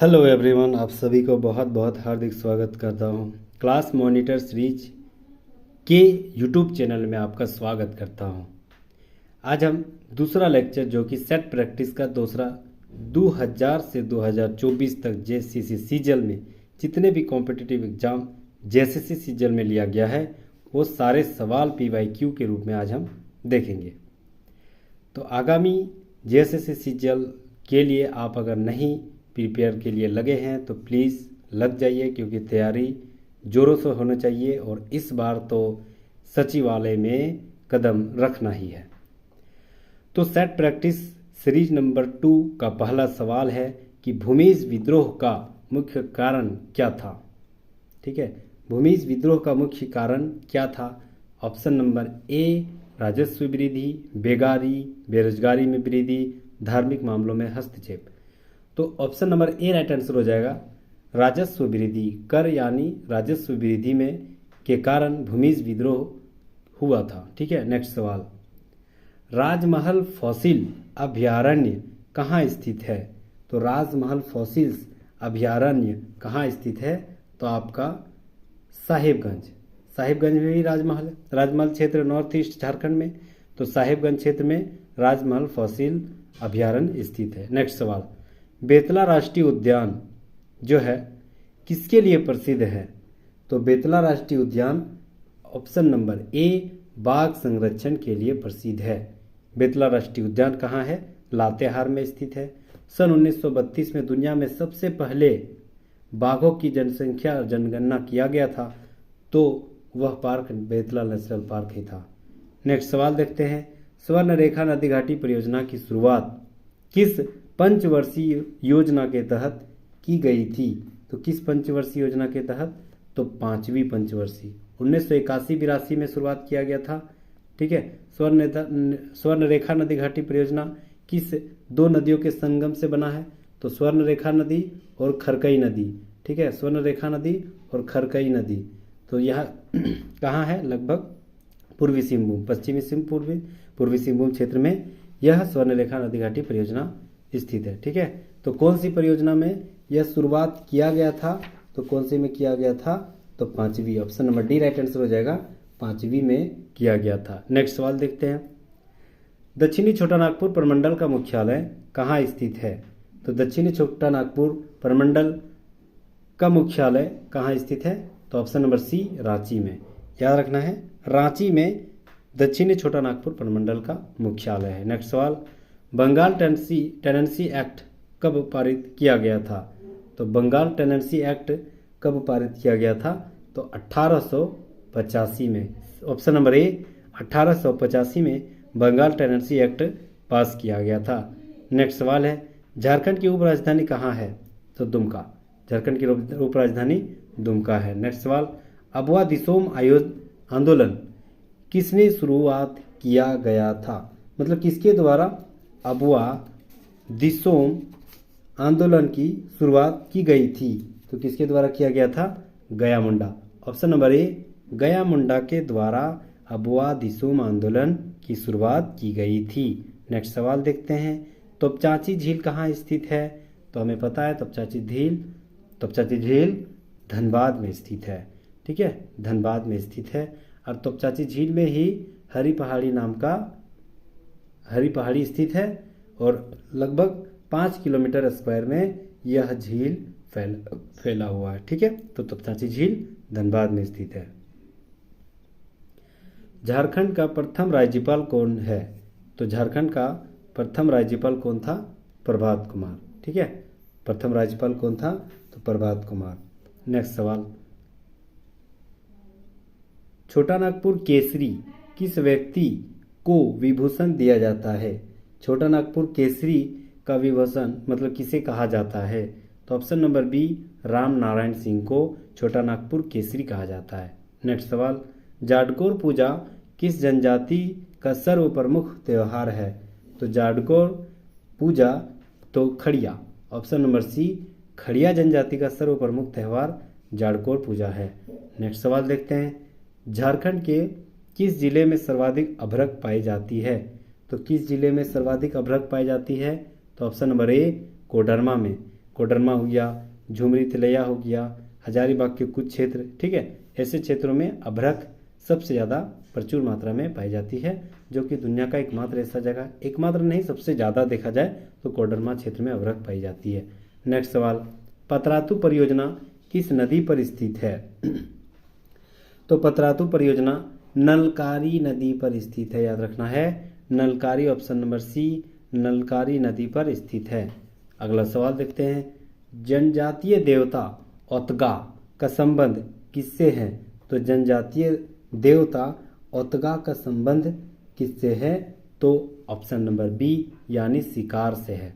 Hello everyone, आप सभी को बहुत बहुत हार्दिक स्वागत करता हूं। क्लास मॉनिटर सीरीज के यूट्यूब चैनल में आपका स्वागत करता हूं। आज हम दूसरा लेक्चर जो कि सेट प्रैक्टिस का दूसरा 2000 से 2024 तक जेएससीसी सीजल में जितने भी कॉम्पिटिटिव एग्जाम जेएससीसी सीजल में लिया गया है वो सारे सवाल पीवाईक्यू के रूप में आज हम देखेंगे। तो आगामी जेएससीसी सीजल के लिए आप अगर नहीं प्रिपेयर के लिए लगे हैं तो प्लीज़ लग जाइए, क्योंकि तैयारी ज़ोरों से होना चाहिए और इस बार तो सचिवालय में कदम रखना ही है। तो सेट प्रैक्टिस सीरीज नंबर 2 का पहला सवाल है कि भूमिज विद्रोह का मुख्य कारण क्या था। ठीक है, भूमिज विद्रोह का मुख्य कारण क्या था। ऑप्शन नंबर ए राजस्व वृद्धि, बेरोजगारी में वृद्धि, धार्मिक मामलों में हस्तक्षेप। तो option number A right answer हो जाएगा राजस्व वृद्धि। कर यानी राजस्व वृद्धि में के कारण भूमिज विद्रोह हुआ था। ठीक है, नेक्स्ट सवाल, राजमहल फॉसिल अभयारण्य कहाँ स्थित है। तो राजमहल फॉसिल्स अभयारण्य कहाँ स्थित है, तो आपका साहिबगंज में ही राजमहल है। राजमहल क्षेत्र नॉर्थ ईस्ट झारखंड में, तो साहिबगंज क्षेत्र में राजमहल फॉसिल अभयारण्य स्थित है। नेक्स्ट सवाल, बेतला राष्ट्रीय उद्यान जो है किसके लिए प्रसिद्ध है। तो बेतला राष्ट्रीय उद्यान ऑप्शन नंबर ए बाघ संरक्षण के लिए प्रसिद्ध है। बेतला राष्ट्रीय उद्यान कहाँ है, लातेहार में स्थित है। सन 1932 में दुनिया में सबसे पहले बाघों की जनगणना किया गया था, तो वह पार्क बेतला नेशनल पार्क ही था। नेक्स्ट सवाल देखते हैं, स्वर्णरेखा नदी घाटी परियोजना की शुरुआत किस पंचवर्षीय योजना के तहत की गई थी। तो किस पंचवर्षीय योजना के तहत, तो 5वीं पंचवर्षीय 1981-82 में शुरुआत किया गया था। ठीक है, स्वर्णरेखा नदी घाटी परियोजना किस दो नदियों के संगम से बना है, तो स्वर्णरेखा नदी और खरकई नदी। ठीक है, स्वर्णरेखा नदी और खरकई नदी, तो यह कहाँ है, लगभग पूर्वी सिंहभूम क्षेत्र में यह स्वर्णरेखा नदी घाटी परियोजना स्थित है। ठीक है, तो कौन सी परियोजना में यह शुरुआत किया गया था, तो कौन सी में किया गया था, तो 5वीं। Option number D right answer हो जाएगा, 5वीं में किया गया था। नेक्स्ट सवाल देखते हैं, दक्षिणी छोटानागपुर प्रमंडल का मुख्यालय कहाँ स्थित है। तो दक्षिणी छोटानागपुर प्रमंडल का मुख्यालय कहाँ स्थित है, तो ऑप्शन नंबर सी रांची में। याद रखना है, रांची में दक्षिणी छोटानागपुर प्रमंडल का मुख्यालय है। नेक्स्ट सवाल, बंगाल टेनेंसी एक्ट कब पारित किया गया था। तो बंगाल टेनेंसी एक्ट कब पारित किया गया था, तो 1885 में। ऑप्शन नंबर ए 1885 में बंगाल टेनेंसी एक्ट पास किया गया था। नेक्स्ट सवाल है, झारखंड की उपराजधानी कहाँ है, तो दुमका। झारखंड की उपराजधानी दुमका है। नेक्स्ट सवाल, अबुआ दिसोम आंदोलन किसने शुरुआत किया गया था, मतलब किसके द्वारा अबुआ दिसोम आंदोलन की शुरुआत की गई थी। तो किसके द्वारा किया गया था, गया मुंडा। ऑप्शन नंबर ए गया मुंडा के द्वारा अबुआ दिसोम आंदोलन की शुरुआत की गई थी। नेक्स्ट सवाल देखते हैं, तोपचांची झील कहाँ स्थित है। तो हमें पता है तोपचांची झील धनबाद में स्थित है। ठीक है, धनबाद में स्थित है, और तोपचांची झील में ही हरी पहाड़ी स्थित है, और लगभग 5 किलोमीटर स्क्वायर में यह झील फैला हुआ है। ठीक है, तो तोपचांची झील धनबाद में स्थित है। झारखंड का प्रथम राज्यपाल कौन है। तो झारखंड का प्रथम राज्यपाल कौन था, प्रभात कुमार। ठीक है, प्रथम राज्यपाल कौन था, तो प्रभात कुमार। नेक्स्ट सवाल, छोटानागपुर केसरी किस व्यक्ति को विभूषण दिया जाता है। छोटानागपुर केसरी का विभूषण मतलब किसे कहा जाता है, तो option number B Ram Narayan Singh को छोटानागपुर केसरी कहा जाता है। नेक्स्ट सवाल, जाडकोर पूजा किस जनजाति का सर्व प्रमुख त्यौहार है। तो जाडकोर पूजा तो खड़िया, ऑप्शन नंबर सी खड़िया जनजाति का सर्व प्रमुख त्यौहार जाडकोर पूजा है। नेक्स्ट सवाल देखते हैं, झारखंड के किस जिले में सर्वाधिक अभ्रक पाई जाती है। तो किस जिले में सर्वाधिक अभ्रक पाई जाती है, तो ऑप्शन नंबर ए कोडरमा में। कोडरमा हो गया, झुमरी तिलैया हो गया, हजारीबाग के कुछ क्षेत्र, ठीक है। ऐसे क्षेत्रों में अभ्रक सबसे ज़्यादा प्रचुर मात्रा में पाई जाती है, जो कि दुनिया का एकमात्र ऐसा जगह, एकमात्र नहीं सबसे ज़्यादा देखा जाए तो कोडरमा क्षेत्र में अभ्रक पाई जाती है। नेक्स्ट सवाल, पतरातू परियोजना किस नदी पर स्थित है? तो पतरातू परियोजना नलकारी नदी पर स्थित है, याद रखना है, नलकारी, ऑप्शन नंबर सी, नलकारी नदी पर स्थित है। अगला सवाल देखते हैं, जनजातीय देवता ओतगा का संबंध किससे है? तो जनजातीय देवता ओतगा का संबंध किससे है? तो ऑप्शन नंबर बी यानी शिकार से है।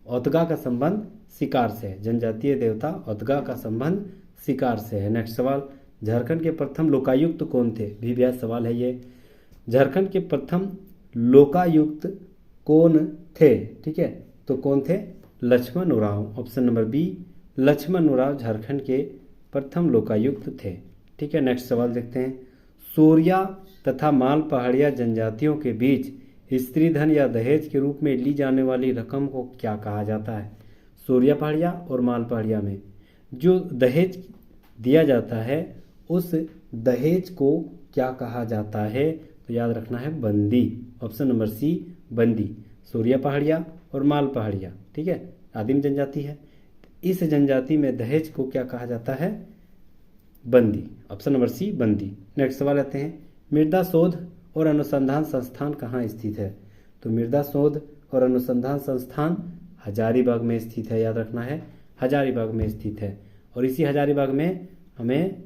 ओतगा का संबंध शिकार से है, जनजातीय देवता ओतगा का संबंध शिकार से है। नेक्स्ट सवाल, झारखंड के प्रथम लोकायुक्त कौन थे? भी व्यास सवाल है ये। झारखंड के प्रथम लोकायुक्त कौन थे? ठीक है, तो कौन थे? Lakshman Oraon, option number B, Lakshman Oraon Jharkhand के प्रथम लोकायुक्त थे। ठीक है, नेक्स्ट सवाल देखते हैं, सोरिया तथा माल पहाड़िया जनजातियों के बीच स्त्रीधन या दहेज के रूप में ली जाने वाली रकम को क्या कहा जाता है? सोरिया पहाड़िया और माल पहाड़िया में जो दहेज दिया जाता है उस दहेज को क्या कहा जाता है? तो याद रखना है बंदी, ऑप्शन नंबर सी, बंदी। सोरिया पहाड़िया और माल पहाड़िया, ठीक है, आदिम जनजाति है, इस जनजाति में दहेज को क्या कहा जाता है? बंदी, ऑप्शन नंबर सी, बंदी। नेक्स्ट सवाल आते हैं, मृदा शोध और अनुसंधान संस्थान कहाँ स्थित है? तो मृदा शोध और अनुसंधान संस्थान हजारीबाग में स्थित है, याद रखना है, हजारीबाग में स्थित है। और इसी हजारीबाग में हमें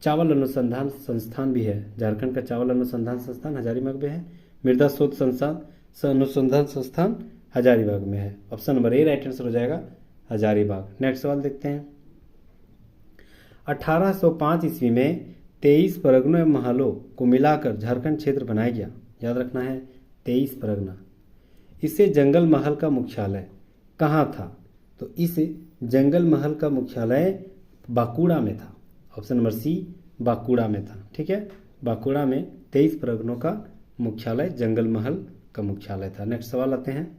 चावल अनुसंधान संस्थान भी है, झारखंड का चावल अनुसंधान संस्थान हजारीबाग में है, मृदा शोध अनुसंधान संस्थान हजारीबाग में है। Option number A right answer हो जाएगा, हजारीबाग। नेक्स्ट सवाल देखते हैं, 1805 ईस्वी में 23 परगनों एवं महलों को मिलाकर झारखंड क्षेत्र बनाया गया, याद रखना है 23 परगना। इससे जंगल महल का मुख्यालय कहाँ था? तो इस जंगल महल का मुख्यालय बांकुड़ा में था, ऑप्शन नंबर सी, बांकुड़ा में था। ठीक है, बांकुड़ा में 23 परगनों का मुख्यालय, जंगल महल का मुख्यालय था। नेक्स्ट सवाल आते हैं,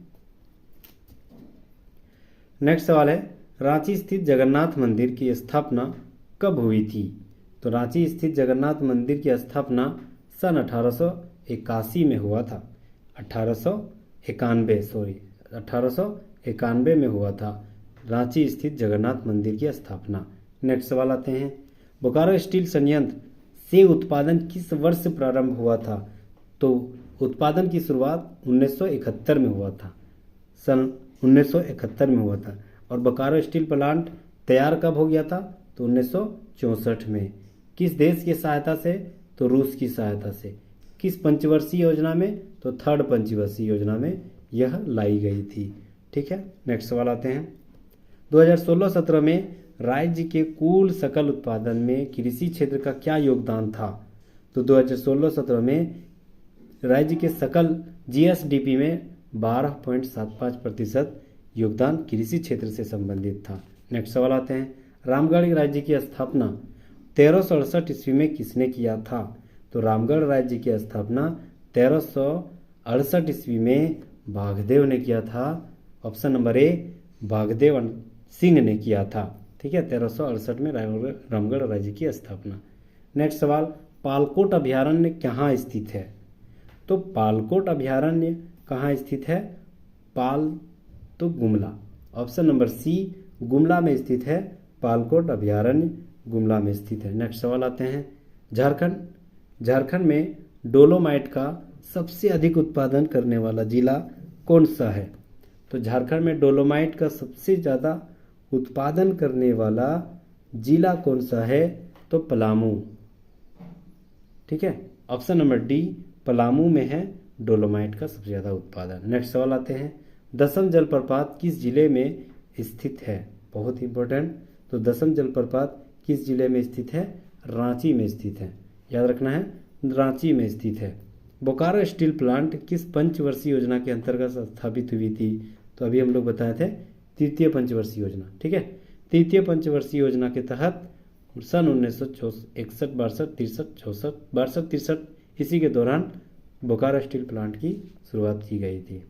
नेक्स्ट सवाल है, रांची स्थित जगन्नाथ मंदिर की स्थापना कब हुई थी? तो रांची स्थित जगन्नाथ मंदिर की स्थापना सन 1881 में हुआ था, 1891 में हुआ था रांची स्थित जगन्नाथ मंदिर की स्थापना। नेक्स्ट सवाल आते हैं, बोकारो स्टील संयंत्र से उत्पादन किस वर्ष प्रारंभ हुआ था? तो उत्पादन की शुरुआत 1971 में हुआ था, सन 1971 में हुआ था। और बोकारो स्टील प्लांट तैयार कब हो गया था? तो 1964 में। किस देश की सहायता से? तो रूस की सहायता से। किस पंचवर्षीय योजना में? तो थर्ड पंचवर्षीय योजना में यह लाई गई थी। ठीक है, नेक्स्ट सवाल आते हैं, 2016-17 में राज्य के कुल सकल उत्पादन में कृषि क्षेत्र का क्या योगदान था? तो 2016-17 में राज्य के सकल जीएसडीपी में 12.75% योगदान कृषि क्षेत्र से संबंधित था। नेक्स्ट सवाल आते हैं, रामगढ़ राज्य की स्थापना 1368 ईस्वी में किसने किया था? तो रामगढ़ राज्य की स्थापना 1368 ईस्वी में बाघदेव ने किया था, ऑप्शन नंबर ए, बाघदेव सिंह ने किया था। ठीक है, 1368 में रामगढ़ राज्य की स्थापना। नेक्स्ट सवाल, पालकोट अभयारण्य कहाँ स्थित है? तो पालकोट अभयारण्य कहाँ स्थित है? तो Gumla, option number C, Gumla में स्थित है पालकोट अभयारण्य, गुमला में स्थित है। नेक्स्ट सवाल आते हैं, झारखंड में डोलोमाइट का सबसे अधिक उत्पादन करने वाला जिला कौन सा है? तो झारखंड में डोलोमाइट का सबसे ज़्यादा उत्पादन करने वाला जिला कौन सा है? तो पलामू। ठीक है, ऑप्शन नंबर डी, पलामू में है डोलोमाइट का सबसे ज़्यादा उत्पादन। नेक्स्ट सवाल आते हैं, दसम जलप्रपात किस जिले में स्थित है? बहुत इंपॉर्टेंट, तो दसम जलप्रपात किस जिले में स्थित है? रांची में स्थित है, याद रखना है, रांची में स्थित है। बोकारो स्टील प्लांट किस पंचवर्षीय योजना के अंतर्गत स्थापित हुई थी? तो अभी हम लोग बताए थे तृतीय पंचवर्षीय योजना। ठीक है, तृतीय पंचवर्षीय योजना के तहत सन 1961-62 इसी के दौरान बोकारो स्टील प्लांट की शुरुआत की गई थी।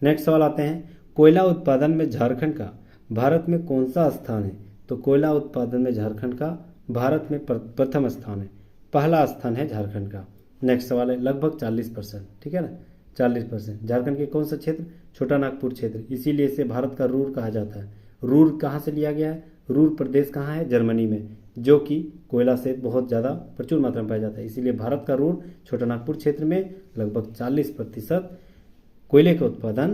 नेक्स्ट सवाल आते हैं, कोयला उत्पादन में झारखंड का भारत में कौन सा स्थान है? तो कोयला उत्पादन में झारखंड का भारत में प्रथम स्थान है, पहला स्थान है झारखंड का। नेक्स्ट सवाल है लगभग 40%, ठीक है ना, 40%। झारखंड के कौन सा क्षेत्र? छोटा नागपुर क्षेत्र, इसीलिए इसे भारत का रूर कहा जाता है। रूर कहाँ से लिया गया है? रूर प्रदेश कहाँ है? जर्मनी में, जो कि कोयला से बहुत ज़्यादा प्रचुर मात्रा में पाया जाता है। इसीलिए भारत का रूर छोटा नागपुर क्षेत्र में लगभग 40% कोयले का उत्पादन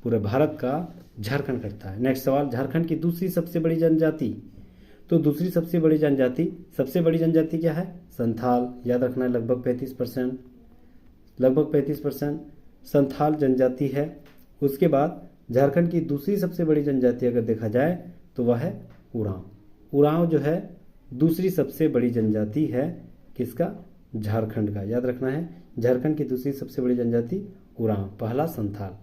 पूरे भारत का झारखंड करता है। नेक्स्ट सवाल, झारखंड की दूसरी सबसे बड़ी जनजाति। तो दूसरी सबसे बड़ी जनजाति क्या है? संथाल। याद रखना है लगभग 35% संथाल जनजाति है। उसके बाद झारखंड की दूसरी सबसे बड़ी जनजाति अगर देखा जाए तो वह है उरांव। उरांव जो है दूसरी सबसे बड़ी जनजाति है किसका? झारखंड का। याद रखना है झारखंड की दूसरी सबसे बड़ी जनजाति उरांव, पहला संथाल।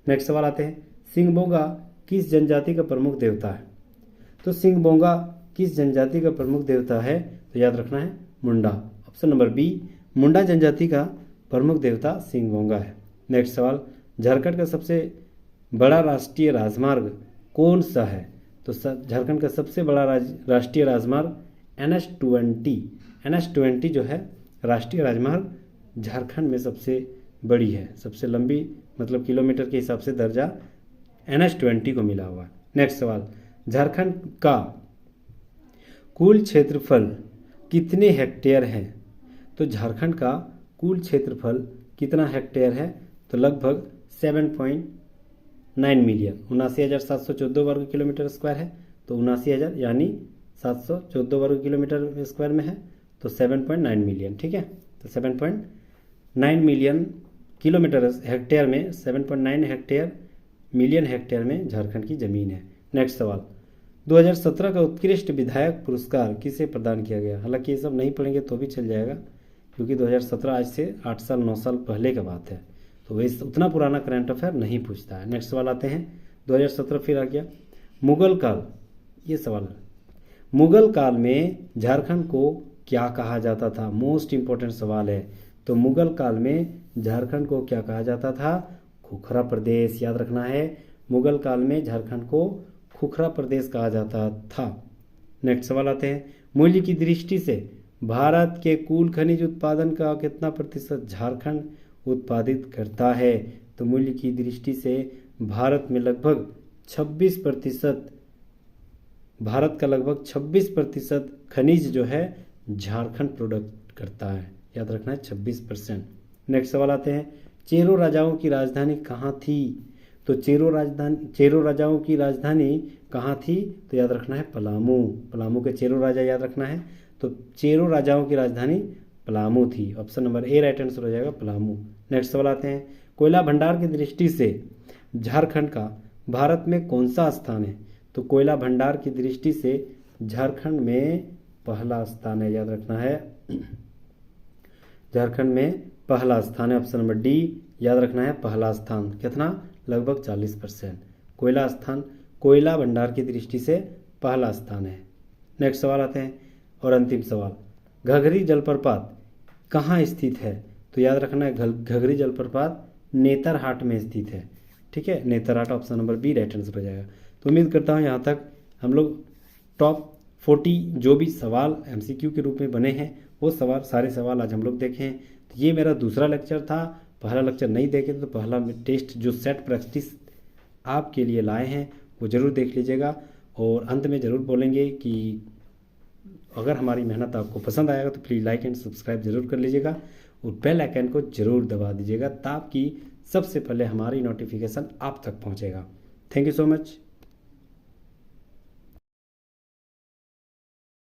नेक्स्ट सवाल आते हैं, सिंगबोंगा किस जनजाति का प्रमुख देवता है? तो सिंगबोंगा किस जनजाति का प्रमुख देवता है? तो याद रखना है मुंडा। ऑप्शन नंबर बी, मुंडा जनजाति का प्रमुख देवता सिंगबोंगा है। नेक्स्ट सवाल, झारखंड का सबसे बड़ा राष्ट्रीय राजमार्ग कौन सा है? तो झारखंड का सबसे बड़ा राष्ट्रीय राजमार्ग NH-20 जो है राष्ट्रीय राजमार्ग झारखंड में सबसे बड़ी है, सबसे लंबी, मतलब किलोमीटर के हिसाब से दर्जा NH-20 को मिला हुआ है। नेक्स्ट सवाल, झारखंड का कुल क्षेत्रफल कितने हेक्टेयर है? तो झारखंड का कुल क्षेत्रफल कितना हेक्टेयर है? तो लगभग 7.9 मिलियन, 79,714 वर्ग किलोमीटर स्क्वायर है। तो 79,000 यानी 714 वर्ग किलोमीटर स्क्वायर में है, तो 7.9 मिलियन, ठीक है। तो 7.9 मिलियन किलोमीटर हेक्टेयर में 7.9 मिलियन हेक्टेयर में झारखंड की ज़मीन है। नेक्स्ट सवाल, 2017 का उत्कृष्ट विधायक पुरस्कार किसे प्रदान किया गया? हालांकि ये सब नहीं पढ़ेंगे तो भी चल जाएगा, क्योंकि 2017 आज से 8 साल 9 साल पहले का बात है, तो वही उतना पुराना करंट अफेयर नहीं पूछता है। नेक्स्ट सवाल आते हैं, 2017 फिर आ गया मुगल काल। ये सवाल है, मुगल काल में झारखंड को क्या कहा जाता था? मोस्ट इंपॉर्टेंट सवाल है। तो मुगल काल में झारखंड को क्या कहा जाता था? खुखरा प्रदेश। याद रखना है, मुगल काल में झारखंड को खुखरा प्रदेश कहा जाता था। नेक्स्ट सवाल आते हैं, मूल्य की दृष्टि से भारत के कुल खनिज उत्पादन का कितना प्रतिशत झारखंड उत्पादित करता है? तो मूल्य की दृष्टि से भारत में लगभग 26%, भारत का लगभग 26% खनिज जो है झारखंड प्रोडक्ट करता है। याद रखना है 26%। नेक्स्ट सवाल आते हैं, चेरो राजाओं की राजधानी कहाँ थी? तो चेरो राजाओं की राजधानी कहाँ थी? तो याद रखना है पलामू। पलामू के चेरो राजा याद रखना है। तो चेरो राजाओं की राजधानी पलामू थी। Option number A right answer हो जाएगा, पलामू। नेक्स्ट सवाल आते हैं, कोयला भंडार की दृष्टि से झारखंड का भारत में कौन सा स्थान है? तो कोयला भंडार की दृष्टि से झारखंड में पहला स्थान है। याद रखना है झारखंड में पहला स्थान है। ऑप्शन नंबर डी याद रखना है, पहला स्थान। कितना? लगभग 40%। कोयला भंडार की दृष्टि से पहला स्थान है। नेक्स्ट सवाल आते हैं और अंतिम सवाल, घघरी जलप्रपात कहाँ स्थित है? तो याद रखना है घघरी जलप्रपात नेतरहाट में स्थित है, ठीक है, Netarhat. Option number B right answer हो जाएगा। तो उम्मीद करता हूँ यहाँ तक हम लोग टॉप 40 जो भी सवाल MCQ के रूप में बने हैं वो सारे सवाल आज हम लोग देखे हैं। तो ये मेरा दूसरा लेक्चर था। पहला लेक्चर नहीं देखे तो पहला टेस्ट जो सेट प्रैक्टिस आपके लिए लाए हैं वो ज़रूर देख लीजिएगा, और अंत में ज़रूर बोलेंगे कि अगर हमारी मेहनत आपको पसंद आएगा तो प्लीज़ लाइक एंड सब्सक्राइब ज़रूर कर लीजिएगा, और बेल आइकन को ज़रूर दबा दीजिएगा ताकि सबसे पहले हमारी नोटिफिकेशन आप तक पहुँचेगा। Thank you so much.